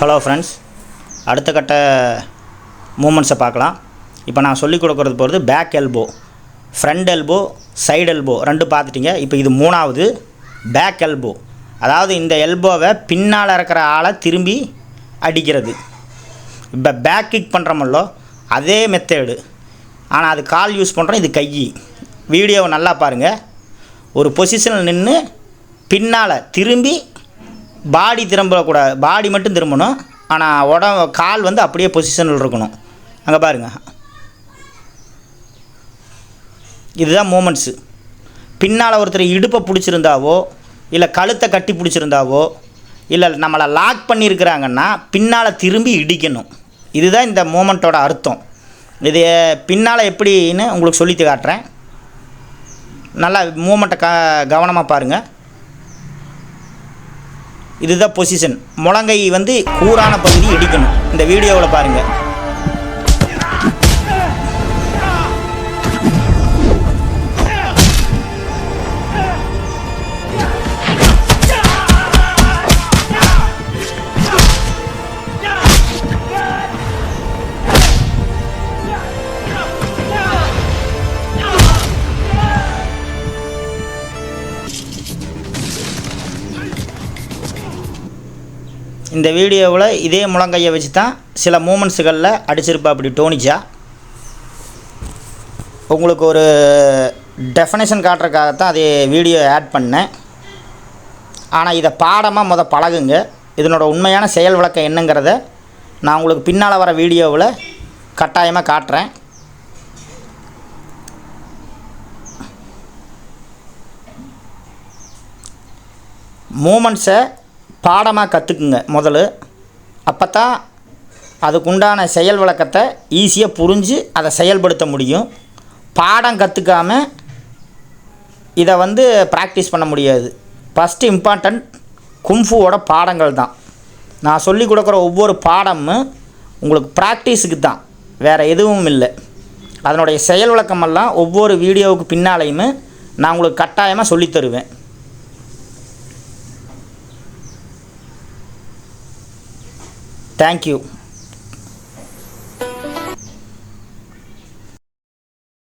Hello friends, அடுத்த கட்ட மூமெண்ட்ஸை பார்க்கலாம். இப்போ நான் சொல்லிக் கொடுக்குறது போகிறது back elbow, front elbow, side elbow ரெண்டு பார்த்துட்டிங்க. இப்போ இது மூணாவது பேக் எல்போ. அதாவது இந்த எல்போவை பின்னால் இருக்கிற ஆளை திரும்பி அடிக்கிறது. இப்போ பேக் கிக் பண்ணுறோமல்லோ அதே மெத்தேடு, ஆனால் அது கால் யூஸ் பண்ணுறோம், இது கை. வீடியோவை நல்லா பாருங்கள். ஒரு பொசிஷனில் நின்று பின்னால் திரும்பி பாடி திரும்பக்கூடாது, பாடி மட்டும் திரும்பணும். ஆனால் கால் வந்து அப்படியே பொசிஷனில் இருக்கணும். அங்கே பாருங்கள், இதுதான் மூமெண்ட்ஸு. பின்னால் ஒருத்தர் இடுப்பை பிடிச்சிருந்தாவோ இல்லை கழுத்தை கட்டி பிடிச்சிருந்தாவோ இல்லை நம்மளை லாக் பண்ணியிருக்கிறாங்கன்னா பின்னால் திரும்பி இடிக்கணும். இதுதான் இந்த மூமெண்ட்டோட அர்த்தம். இது பின்னால் எப்படின்னு உங்களுக்கு சொல்லி காட்டுறேன். நல்லா மூமெண்ட்டை கவனமாக பாருங்கள். இதுதான் பொசிஷன். முழங்கை வந்து கூரான பகுதி இடிக்கணும். இந்த வீடியோவில் பாருங்கள். இந்த வீடியோவில் இதே முழங்கையை வச்சு தான் சில மூமெண்ட்ஸுகளில் அடிச்சிருப்பா. அப்படி டோனிச்சா உங்களுக்கு ஒரு டெஃபனேஷன் காட்டுறதுக்காகத்தான் அதே வீடியோ ஆட் பண்ணேன். ஆனால் இதை பாடமாக பழகுங்க. இதனோட உண்மையான செயல் விளக்கம் என்னங்கிறத நான் உங்களுக்கு பின்னால் வர வீடியோவில் கட்டாயமாக காட்டுறேன். மூமெண்ட்ஸை பாடமாக கற்றுக்குங்க முதல்ல. அப்போ தான் அதுக்குண்டான செயல் விளக்கத்தை ஈஸியாக புரிஞ்சு அதை செயல்படுத்த முடியும். பாடம் கற்றுக்காமல் இதை வந்து ப்ராக்டிஸ் பண்ண முடியாது. ஃபஸ்ட்டு இம்பார்ட்டண்ட் கும்ஃபுவோட பாடங்கள் தான். நான் சொல்லிக் கொடுக்குற ஒவ்வொரு பாடமும் உங்களுக்கு ப்ராக்டிஸுக்கு தான், வேறு எதுவும் இல்லை. அதனுடைய செயல் விளக்கமெல்லாம் ஒவ்வொரு வீடியோவுக்கு பின்னாலையுமே நான் உங்களுக்கு கட்டாயமாக சொல்லித்தருவேன். Thank you.